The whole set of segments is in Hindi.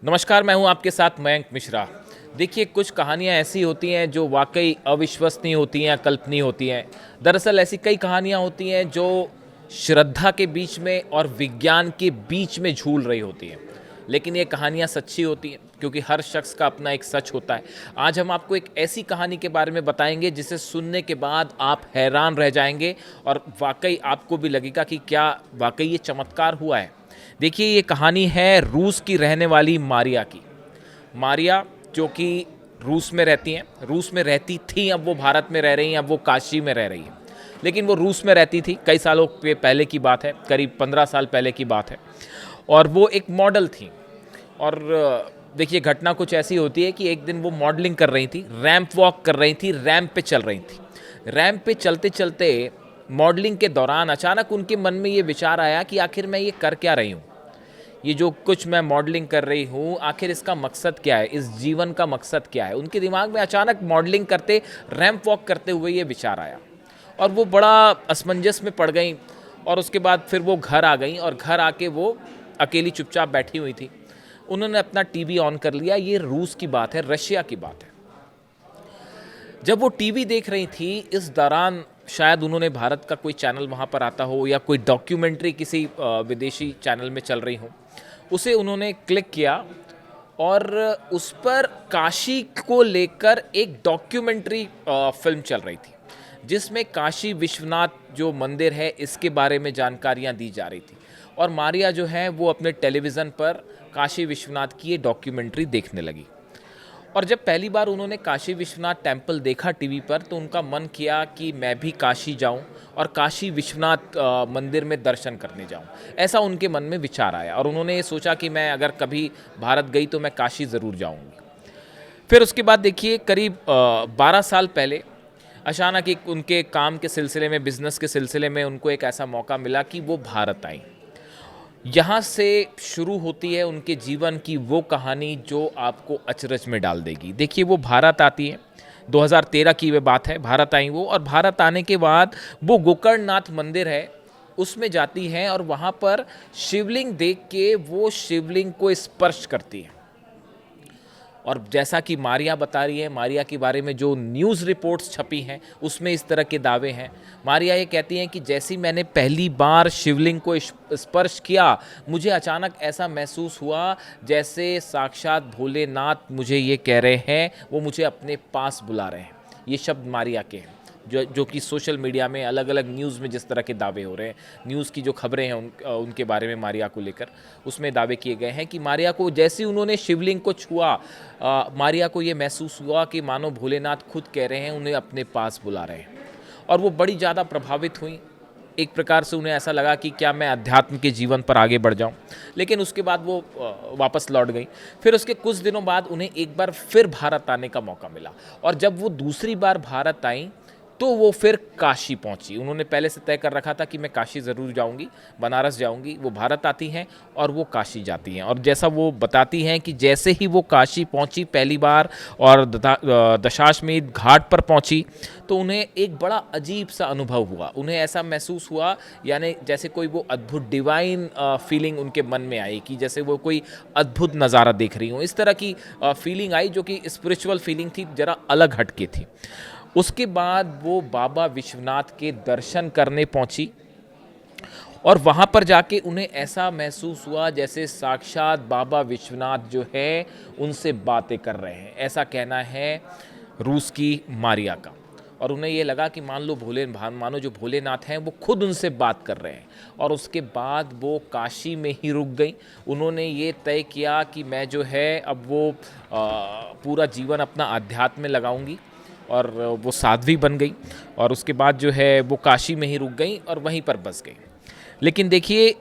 नमस्कार, मैं हूं आपके साथ मयंक मिश्रा। देखिए, कुछ कहानियां ऐसी होती हैं जो वाकई अविश्वसनीय होती हैं, कल्पनीय होती हैं। दरअसल ऐसी कई कहानियां होती हैं जो श्रद्धा के बीच में और विज्ञान के बीच में झूल रही होती हैं। लेकिन ये कहानियां सच्ची होती हैं क्योंकि हर शख्स का अपना एक सच होता है। आज हम आपको एक ऐसी कहानी के बारे में बताएंगे जिसे सुनने के बाद आप हैरान रह जाएंगे और वाकई आपको भी लगेगा कि क्या वाकई ये चमत्कार हुआ है। देखिए, ये कहानी है रूस की रहने वाली मारिया की। मारिया जो कि रूस में रहती हैं, रूस में रहती थी, अब वो भारत में रह रही हैं, अब वो काशी में रह रही हैं। लेकिन वो रूस में रहती थी, कई सालों के पहले की बात है, करीब 15 साल पहले की बात है। और वो एक मॉडल थी। और देखिए, घटना कुछ ऐसी होती है कि एक दिन वो मॉडलिंग कर रही थी, रैंप वॉक कर रही थी, रैंप पे चल रही थी। रैंप पे चलते चलते मॉडलिंग के दौरान अचानक उनके मन में ये विचार आया कि आखिर मैं ये कर क्या रही हूँ, ये जो कुछ मैं मॉडलिंग कर रही हूँ, आखिर इसका मकसद क्या है, इस जीवन का मकसद क्या है। उनके दिमाग में अचानक मॉडलिंग करते, रैंप वॉक करते हुए ये विचार आया और वो बड़ा असमंजस में पड़ गई। और उसके बाद फिर वो घर आ गई और घर आके वो अकेली चुपचाप बैठी हुई थी। उन्होंने अपना टीवी ऑन कर लिया। ये रूस की बात है, रशिया की बात है। जब वो टीवी देख रही थी, इस दौरान शायद उन्होंने भारत का कोई चैनल वहाँ पर आता हो या कोई डॉक्यूमेंट्री किसी विदेशी चैनल में चल रही हो, उसे उन्होंने क्लिक किया और उस पर काशी को लेकर एक डॉक्यूमेंट्री फिल्म चल रही थी जिसमें काशी विश्वनाथ जो मंदिर है इसके बारे में जानकारियाँ दी जा रही थी। और मारिया जो है वो अपने टेलीविज़न पर काशी विश्वनाथ की ये डॉक्यूमेंट्री देखने लगी। और जब पहली बार उन्होंने काशी विश्वनाथ टेम्पल देखा टीवी पर तो उनका मन किया कि मैं भी काशी जाऊं और काशी विश्वनाथ मंदिर में दर्शन करने जाऊं। ऐसा उनके मन में विचार आया और उन्होंने ये सोचा कि मैं अगर कभी भारत गई तो मैं काशी ज़रूर जाऊंगी। फिर उसके बाद देखिए, करीब 12 साल पहले अचानक एक उनके काम के सिलसिले में, बिजनेस के सिलसिले में उनको एक ऐसा मौका मिला कि वो भारत आई। यहाँ से शुरू होती है उनके जीवन की वो कहानी जो आपको अचरज में डाल देगी। देखिए, वो भारत आती है, 2013 की वे बात है। भारत आई वो, और भारत आने के बाद वो गोकर्णनाथ मंदिर है उसमें जाती हैं और वहाँ पर शिवलिंग देख के वो शिवलिंग को स्पर्श करती है। और जैसा कि मारिया बता रही है, मारिया के बारे में जो न्यूज़ रिपोर्ट्स छपी हैं उसमें इस तरह के दावे हैं। मारिया ये कहती हैं कि जैसे मैंने पहली बार शिवलिंग को स्पर्श किया, मुझे अचानक ऐसा महसूस हुआ जैसे साक्षात भोलेनाथ मुझे ये कह रहे हैं, वो मुझे अपने पास बुला रहे हैं। ये शब्द मारिया के हैं जो कि सोशल मीडिया में अलग अलग न्यूज़ में जिस तरह के दावे हो रहे हैं, न्यूज़ की जो खबरें हैं उनके बारे में मारिया को लेकर, उसमें दावे किए गए हैं कि मारिया को जैसे ही उन्होंने शिवलिंग को छुआ, मारिया को ये महसूस हुआ कि मानो भोलेनाथ खुद कह रहे हैं उन्हें अपने पास बुला रहे हैं। और वो बड़ी ज़्यादा प्रभावित हुई। एक प्रकार से उन्हें ऐसा लगा कि क्या मैं अध्यात्म के जीवन पर आगे बढ़ जाऊं। लेकिन उसके बाद वो वापस लौट गई। फिर उसके कुछ दिनों बाद उन्हें एक बार फिर भारत आने का मौका मिला और जब वो दूसरी बार भारत आई तो वो फिर काशी पहुंची। उन्होंने पहले से तय कर रखा था कि मैं काशी ज़रूर जाऊंगी, बनारस जाऊंगी। वो भारत आती हैं और वो काशी जाती हैं। और जैसा वो बताती हैं कि जैसे ही वो काशी पहुंची पहली बार और दशाश्वमेध घाट पर पहुंची तो उन्हें एक बड़ा अजीब सा अनुभव हुआ। उन्हें ऐसा महसूस हुआ, यानी जैसे कोई वो अद्भुत डिवाइन फीलिंग उनके मन में आई कि जैसे वो कोई अद्भुत नज़ारा देख रही हूँ। इस तरह की फीलिंग आई जो कि स्पिरिचुअल फीलिंग थी, ज़रा अलग हटके थी। उसके बाद वो बाबा विश्वनाथ के दर्शन करने पहुंची और वहाँ पर जाके उन्हें ऐसा महसूस हुआ जैसे साक्षात बाबा विश्वनाथ जो है उनसे बातें कर रहे हैं। ऐसा कहना है रूस की मारिया का। और उन्हें ये लगा कि मानो जो भोलेनाथ हैं वो खुद उनसे बात कर रहे हैं। और उसके बाद वो काशी में ही रुक गई। उन्होंने ये तय किया कि मैं जो है अब वो पूरा जीवन अपना अध्यात्म में लगाऊंगी और वो साध्वी बन गई। और उसके बाद जो है वो काशी में ही रुक गई और वहीं पर बस गई। लेकिन देखिए,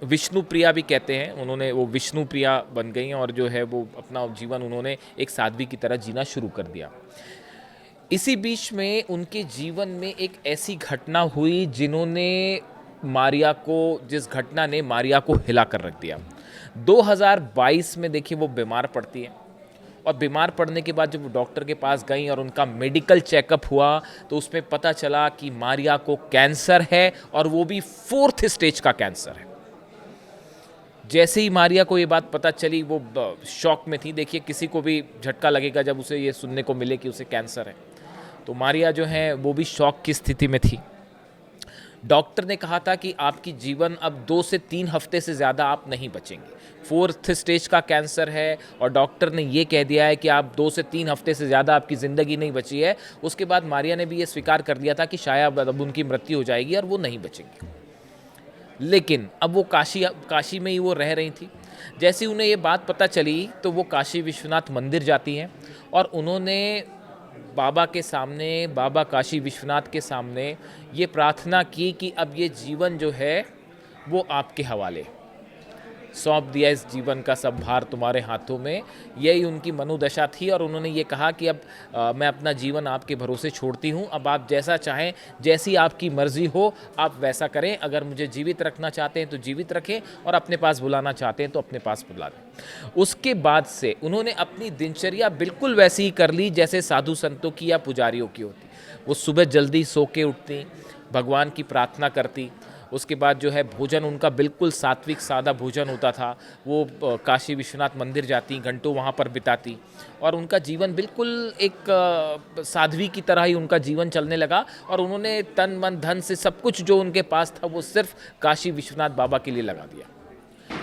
विष्णु प्रिया भी कहते हैं, उन्होंने वो विष्णु प्रिया बन गई और जो है वो अपना जीवन उन्होंने एक साध्वी की तरह जीना शुरू कर दिया। इसी बीच में उनके जीवन में एक ऐसी घटना हुई जिस घटना ने मारिया को हिला कर रख दिया। 2022 में देखिए वो बीमार पड़ती है और बीमार पड़ने के बाद जब वो डॉक्टर के पास गई और उनका मेडिकल चेकअप हुआ तो उसमें पता चला कि मारिया को कैंसर है और वो भी 4th स्टेज का कैंसर है। जैसे ही मारिया को ये बात पता चली वो शॉक में थी। देखिए किसी को भी झटका लगेगा जब उसे ये सुनने को मिले कि उसे कैंसर है। तो मारिया जो है वो भी शॉक की स्थिति में थी। डॉक्टर ने कहा था कि आपकी जीवन अब 2 से 3 हफ्ते से ज़्यादा आप नहीं बचेंगे। 4th स्टेज का कैंसर है और डॉक्टर ने ये कह दिया है कि आप 2 से 3 हफ्ते से ज़्यादा आपकी ज़िंदगी नहीं बची है। उसके बाद मारिया ने भी ये स्वीकार कर दिया था कि शायद अब उनकी मृत्यु हो जाएगी और वो नहीं बचेंगी। लेकिन अब वो काशी में ही वो रह रही थी। जैसे उन्हें ये बात पता चली तो वो काशी विश्वनाथ मंदिर जाती हैं और उन्होंने बाबा के सामने, बाबा काशी विश्वनाथ के सामने ये प्रार्थना की कि अब ये जीवन जो है वो आपके हवाले, सौंप दिया इस जीवन का सब भार तुम्हारे हाथों में। यही उनकी मनोदशा थी और उन्होंने ये कहा कि अब मैं अपना जीवन आपके भरोसे छोड़ती हूँ। अब आप जैसा चाहें, जैसी आपकी मर्ज़ी हो आप वैसा करें। अगर मुझे जीवित रखना चाहते हैं तो जीवित रखें और अपने पास बुलाना चाहते हैं तो अपने पास बुला लें। उसके बाद से उन्होंने अपनी दिनचर्या बिल्कुल वैसी ही कर ली जैसे साधु संतों की या पुजारियों की होती। वो सुबह जल्दी सो के उठती, भगवान की प्रार्थना करती। उसके बाद जो है भोजन उनका बिल्कुल सात्विक सादा भोजन होता था। वो काशी विश्वनाथ मंदिर जाती, घंटों वहाँ पर बिताती और उनका जीवन बिल्कुल एक साध्वी की तरह ही उनका जीवन चलने लगा। और उन्होंने तन मन धन से सब कुछ जो उनके पास था वो सिर्फ काशी विश्वनाथ बाबा के लिए लगा दिया।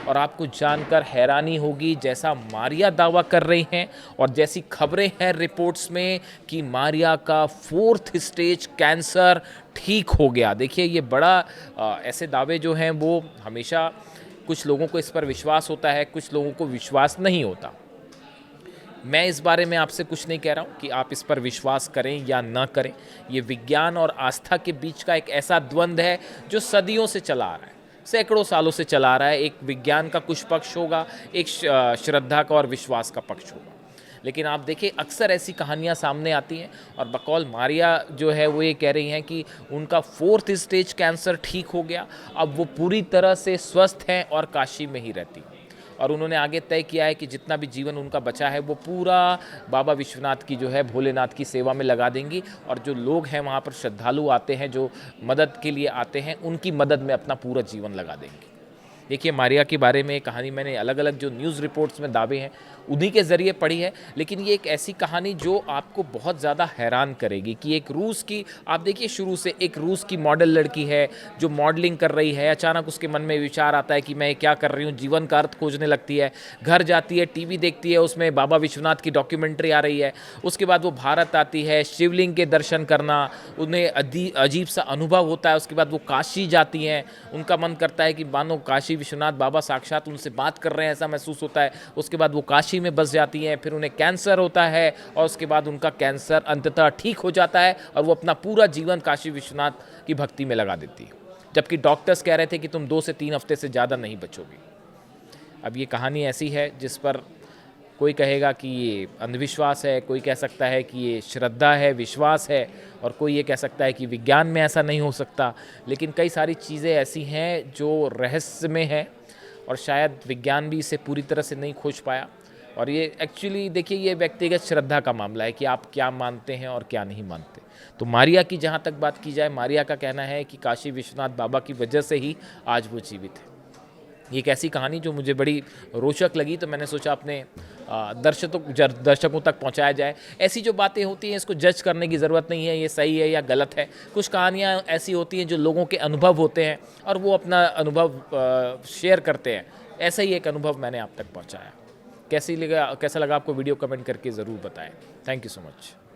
और आपको जानकर हैरानी होगी जैसा मारिया दावा कर रही हैं और जैसी खबरें हैं रिपोर्ट्स में कि मारिया का 4th स्टेज कैंसर ठीक हो गया। देखिए ये बड़ा ऐसे दावे जो हैं वो हमेशा कुछ लोगों को इस पर विश्वास होता है, कुछ लोगों को विश्वास नहीं होता। मैं इस बारे में आपसे कुछ नहीं कह रहा हूँ कि आप इस पर विश्वास करें या ना करें। ये विज्ञान और आस्था के बीच का एक ऐसा द्वंद्व है जो सदियों से चला आ रहा है, सैकड़ों सालों से चला रहा है। एक विज्ञान का कुछ पक्ष होगा, एक श्रद्धा का और विश्वास का पक्ष होगा। लेकिन आप देखिए अक्सर ऐसी कहानियाँ सामने आती हैं और बकौल मारिया जो है वो ये कह रही हैं कि उनका 4th स्टेज कैंसर ठीक हो गया, अब वो पूरी तरह से स्वस्थ हैं और काशी में ही रहती हैं। और उन्होंने आगे तय किया है कि जितना भी जीवन उनका बचा है वो पूरा बाबा विश्वनाथ की जो है भोलेनाथ की सेवा में लगा देंगी। और जो लोग हैं वहाँ पर श्रद्धालु आते हैं, जो मदद के लिए आते हैं, उनकी मदद में अपना पूरा जीवन लगा देंगी। देखिए मारिया के बारे में कहानी मैंने अलग अलग जो न्यूज़ रिपोर्ट्स में दावे हैं उन्हीं के ज़रिए पढ़ी है। लेकिन ये एक ऐसी कहानी जो आपको बहुत ज़्यादा हैरान करेगी कि एक रूस की, आप देखिए शुरू से एक रूस की मॉडल लड़की है जो मॉडलिंग कर रही है। अचानक उसके मन में विचार आता है कि मैं क्या कर रही हूँ, जीवन का अर्थ खोजने लगती है। घर जाती है, टीवी देखती है, उसमें बाबा विश्वनाथ की डॉक्यूमेंट्री आ रही है। उसके बाद वो भारत आती है, शिवलिंग के दर्शन करना उन्हें अजीब सा अनुभव होता है। उसके बाद वो काशी जाती हैं, उनका मन करता है कि मानो काशी विश्वनाथ बाबा साक्षात उनसे बात कर रहे हैं, ऐसा महसूस होता है। उसके बाद वो काशी में बस जाती हैं, फिर उन्हें कैंसर होता है और उसके बाद उनका कैंसर अंततः ठीक हो जाता है और वो अपना पूरा जीवन काशी विश्वनाथ की भक्ति में लगा देती है। जबकि डॉक्टर्स कह रहे थे कि तुम 2 से 3 हफ्ते से ज़्यादा नहीं बचोगी। अब ये कहानी ऐसी है जिस पर कोई कहेगा कि ये अंधविश्वास है, कोई कह सकता है कि ये श्रद्धा है, विश्वास है, और कोई ये कह सकता है कि विज्ञान में ऐसा नहीं हो सकता। लेकिन कई सारी चीज़ें ऐसी हैं जो रहस्य में है और शायद विज्ञान भी इसे पूरी तरह से नहीं खोज पाया। और ये एक्चुअली देखिए ये व्यक्तिगत श्रद्धा का मामला है कि आप क्या मानते हैं और क्या नहीं मानते। तो मारिया की जहाँ तक बात की जाए, मारिया का कहना है कि काशी विश्वनाथ बाबा की वजह से ही आज वो जीवित है। ये एक ऐसी कहानी जो मुझे बड़ी रोचक लगी, तो मैंने सोचा अपने दर्शकों तक पहुंचाया जाए। ऐसी जो बातें होती हैं इसको जज करने की ज़रूरत नहीं है, ये सही है या गलत है। कुछ कहानियाँ ऐसी होती हैं जो लोगों के अनुभव होते हैं और वो अपना अनुभव शेयर करते हैं। ऐसा ही एक अनुभव मैंने आप तक पहुंचाया। कैसा लगा आपको वीडियो, कमेंट करके ज़रूर बताएं। Thank you so much.